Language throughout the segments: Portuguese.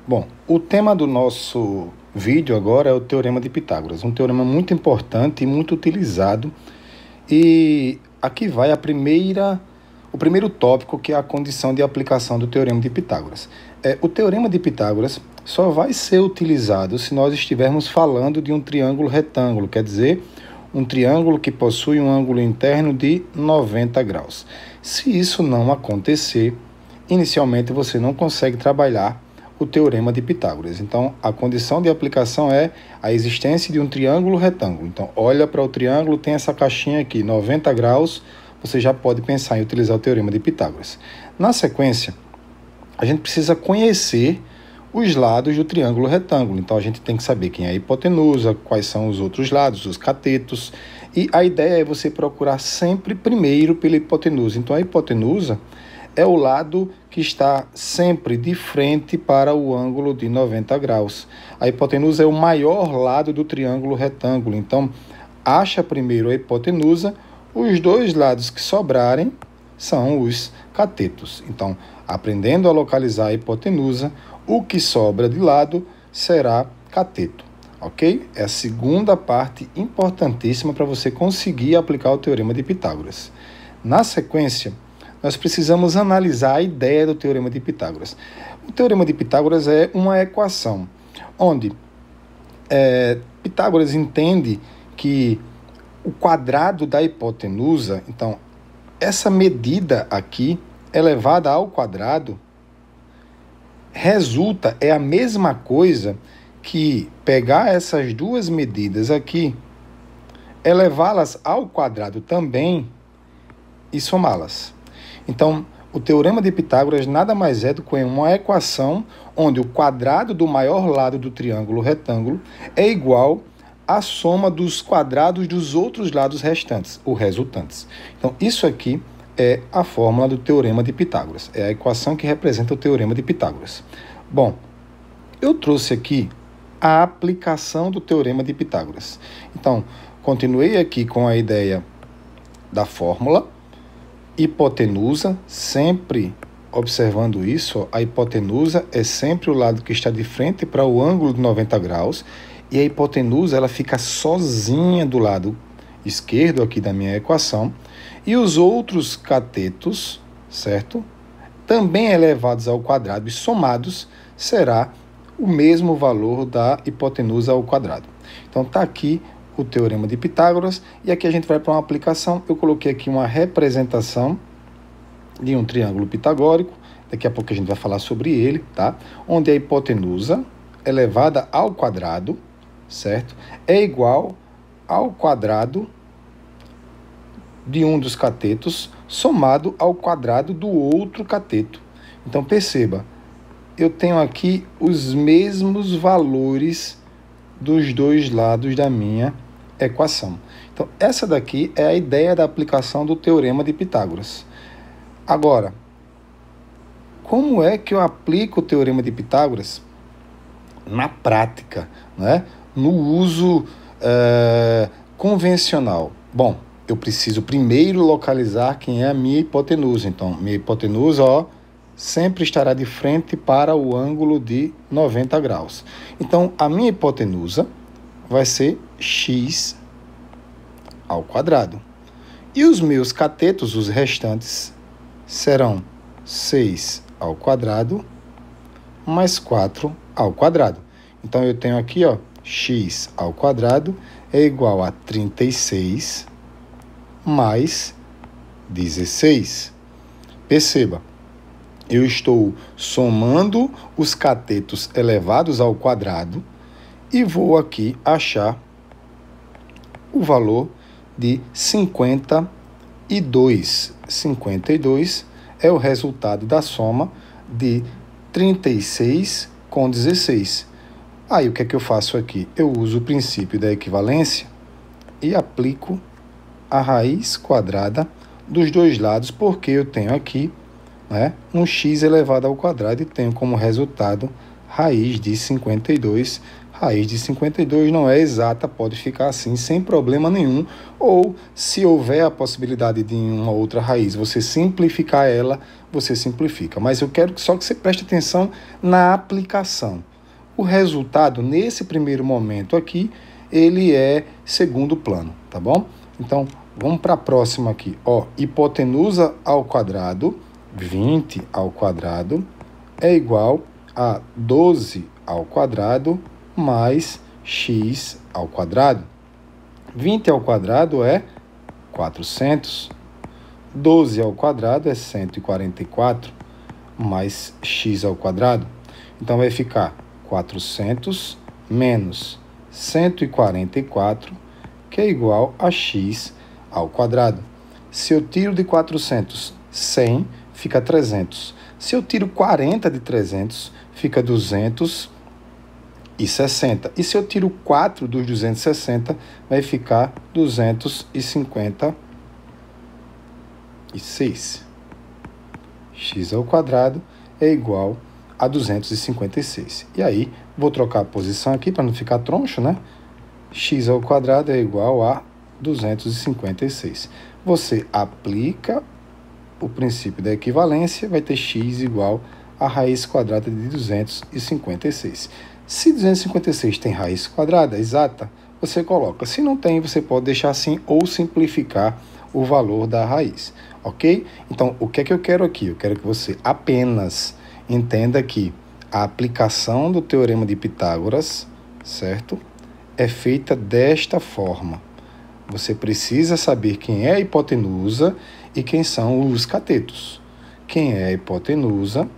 Bom, o tema do nosso vídeo agora é o Teorema de Pitágoras, um teorema muito importante e muito utilizado. E aqui vai o primeiro tópico, que é a condição de aplicação do Teorema de Pitágoras. O Teorema de Pitágoras só vai ser utilizado se nós estivermos falando de um triângulo retângulo, quer dizer, um triângulo que possui um ângulo interno de 90 graus. Se isso não acontecer, inicialmente você não consegue trabalhar o Teorema de Pitágoras. Então, a condição de aplicação é a existência de um triângulo retângulo. Então, olha para o triângulo, tem essa caixinha aqui, 90 graus, você já pode pensar em utilizar o Teorema de Pitágoras. Na sequência, a gente precisa conhecer os lados do triângulo retângulo. Então, a gente tem que saber quem é a hipotenusa, quais são os outros lados, os catetos. E a ideia é você procurar sempre primeiro pela hipotenusa. Então, a hipotenusa é o lado que está sempre de frente para o ângulo de 90 graus. A hipotenusa é o maior lado do triângulo retângulo. Então, acha primeiro a hipotenusa, os dois lados que sobrarem são os catetos. Então, aprendendo a localizar a hipotenusa, o que sobra de lado será cateto, ok? É a segunda parte importantíssima para você conseguir aplicar o Teorema de Pitágoras. Na sequência, nós precisamos analisar a ideia do Teorema de Pitágoras. O Teorema de Pitágoras é uma equação onde Pitágoras entende que o quadrado da hipotenusa, então, essa medida aqui, elevada ao quadrado, é a mesma coisa que pegar essas duas medidas aqui, elevá-las ao quadrado também e somá-las. Então, o Teorema de Pitágoras nada mais é do que uma equação onde o quadrado do maior lado do triângulo retângulo é igual à soma dos quadrados dos outros lados restantes, ou resultantes. Então, isso aqui é a fórmula do Teorema de Pitágoras. É a equação que representa o Teorema de Pitágoras. Bom, eu trouxe aqui a aplicação do Teorema de Pitágoras. Então, continuei aqui com a ideia da fórmula. Hipotenusa, sempre observando isso, a hipotenusa é sempre o lado que está de frente para o ângulo de 90 graus, e a hipotenusa ela fica sozinha do lado esquerdo aqui da minha equação, e os outros catetos, certo? Também elevados ao quadrado e somados, será o mesmo valor da hipotenusa ao quadrado. Então, está aqui o Teorema de Pitágoras, e aqui a gente vai para uma aplicação. Eu coloquei aqui uma representação de um triângulo pitagórico, daqui a pouco a gente vai falar sobre ele, tá? Onde a hipotenusa elevada ao quadrado, certo? É igual ao quadrado de um dos catetos somado ao quadrado do outro cateto. Então, perceba, eu tenho aqui os mesmos valores dos dois lados da minha equação. Então, essa daqui é a ideia da aplicação do Teorema de Pitágoras. Agora, como é que eu aplico o Teorema de Pitágoras na prática, né? No uso convencional? Bom, eu preciso primeiro localizar quem é a minha hipotenusa. Então, minha hipotenusa, sempre estará de frente para o ângulo de 90 graus. Então, a minha hipotenusa vai ser x ao quadrado. E os meus catetos, os restantes, serão 6 ao quadrado mais 4 ao quadrado. Então, eu tenho aqui, x ao quadrado é igual a 36 mais 16. Perceba, eu estou somando os catetos elevados ao quadrado e vou aqui achar o valor de 52. 52 é o resultado da soma de 36 com 16. Aí, o que é que eu faço aqui? Eu uso o princípio da equivalência e aplico a raiz quadrada dos dois lados, porque eu tenho aqui um x elevado ao quadrado e tenho como resultado raiz de 52. Raiz de 52 não é exata, pode ficar assim sem problema nenhum. Ou, se houver a possibilidade de uma outra raiz, você simplificar ela, você simplifica. Mas eu quero só que você preste atenção na aplicação. O resultado, nesse primeiro momento aqui, ele é segundo plano, tá bom? Então, vamos para a próxima aqui. Ó, hipotenusa ao quadrado, 20 ao quadrado, é igual a 12 ao quadrado mais x ao quadrado. 20 ao quadrado é 400. 12 ao quadrado é 144 mais x ao quadrado. Então, vai ficar 400 menos 144, que é igual a x ao quadrado. Se eu tiro de 400 100, fica 300. Se eu tiro 40 de 300, fica 260. E se eu tiro 4 dos 260, vai ficar 256. X ao quadrado é igual a 256. E aí, vou trocar a posição aqui para não ficar troncho, né? X ao quadrado é igual a 256. Você aplica o princípio da equivalência, vai ter x igual a raiz quadrada de 256. Se 256 tem raiz quadrada exata, você coloca. Se não tem, você pode deixar assim ou simplificar o valor da raiz, ok? Então, o que é que eu quero aqui? Eu quero que você apenas entenda que a aplicação do Teorema de Pitágoras, certo? É feita desta forma. Você precisa saber quem é a hipotenusa e quem são os catetos. Quem é a hipotenusa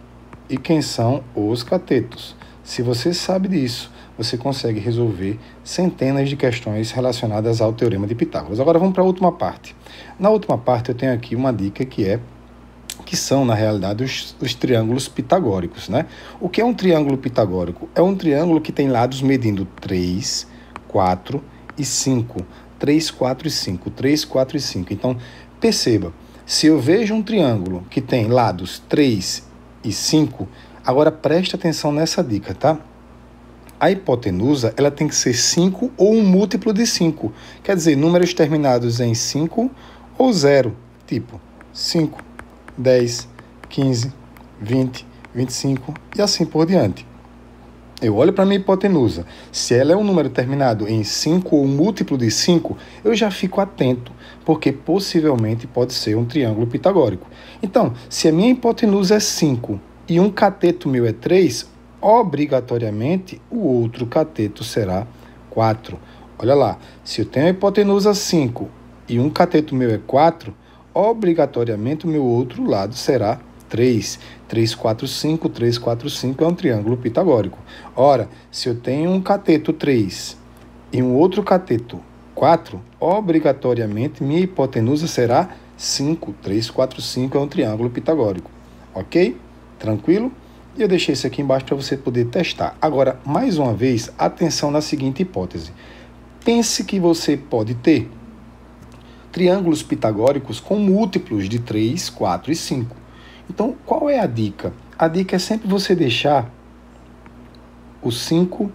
e quem são os catetos. Se você sabe disso, você consegue resolver centenas de questões relacionadas ao Teorema de Pitágoras. Agora vamos para a última parte. Na última parte eu tenho aqui uma dica que são, na realidade, os triângulos pitagóricos, né? O que é um triângulo pitagórico? É um triângulo que tem lados medindo 3, 4 e 5. 3, 4 e 5. 3, 4 e 5. Então, perceba, se eu vejo um triângulo que tem lados 3 e 5, agora preste atenção nessa dica, tá? A hipotenusa, ela tem que ser 5 ou um múltiplo de 5. Quer dizer, números terminados em 5 ou 0. Tipo, 5, 10, 15, 20, 25 e assim por diante. Eu olho para a minha hipotenusa. Se ela é um número terminado em 5 ou um múltiplo de 5, eu já fico atento, porque possivelmente pode ser um triângulo pitagórico. Então, se a minha hipotenusa é 5 e um cateto meu é 3, obrigatoriamente o outro cateto será 4. Olha lá, se eu tenho a hipotenusa 5 e um cateto meu é 4, obrigatoriamente o meu outro lado será 3. 3, 4, 5, 3, 4, 5 é um triângulo pitagórico. Ora, se eu tenho um cateto 3 e um outro cateto 4, obrigatoriamente minha hipotenusa será 5. 3, 4, 5 é um triângulo pitagórico. Ok? Tranquilo? E eu deixei isso aqui embaixo para você poder testar. Agora, mais uma vez, atenção na seguinte hipótese. Pense que você pode ter triângulos pitagóricos com múltiplos de 3, 4 e 5. Então, qual é a dica? A dica é sempre você deixar o 5,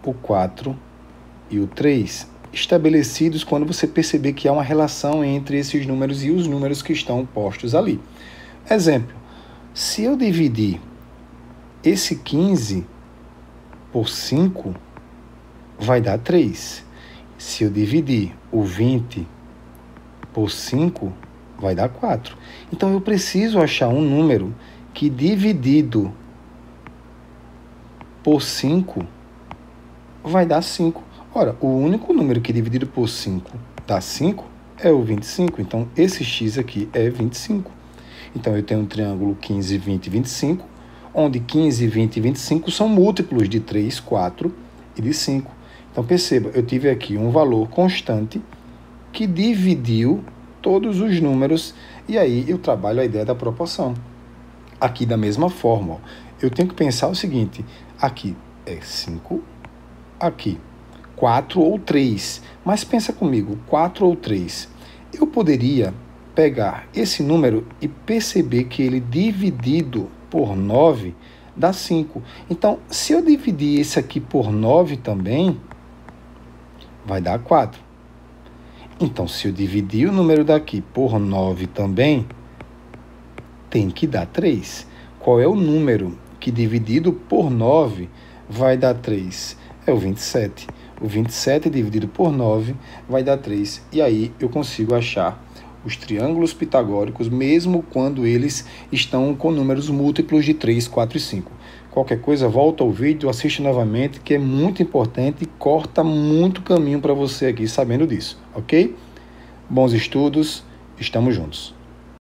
o 4 e o 3 estabelecidos quando você perceber que há uma relação entre esses números e os números que estão postos ali. Exemplo, se eu dividir esse 15 por 5, vai dar 3. Se eu dividir o 20 por 5, vai dar 4. Então, eu preciso achar um número que, dividido por 5, vai dar 5. Ora, o único número que, dividido por 5, dá 5 é o 25. Então, esse x aqui é 25. Então, eu tenho um triângulo 15, 20 e 25, onde 15, 20 e 25 são múltiplos de 3, 4 e de 5. Então, perceba, eu tive aqui um valor constante que dividiu todos os números, e aí eu trabalho a ideia da proporção. Aqui da mesma forma, ó, eu tenho que pensar o seguinte, aqui é 5, aqui 4 ou 3, mas pensa comigo, 4 ou 3. Eu poderia pegar esse número e perceber que ele dividido por 9 dá 5. Então, se eu dividir esse aqui por 9 também, vai dar 4. Então, se eu dividir o número daqui por 9 também, tem que dar 3. Qual é o número que dividido por 9 vai dar 3? É o 27. O 27 dividido por 9 vai dar 3. E aí eu consigo achar os triângulos pitagóricos, mesmo quando eles estão com números múltiplos de 3, 4 e 5. Qualquer coisa, volta ao vídeo, assiste novamente, que é muito importante e corta muito caminho para você aqui sabendo disso, ok? Bons estudos, estamos juntos.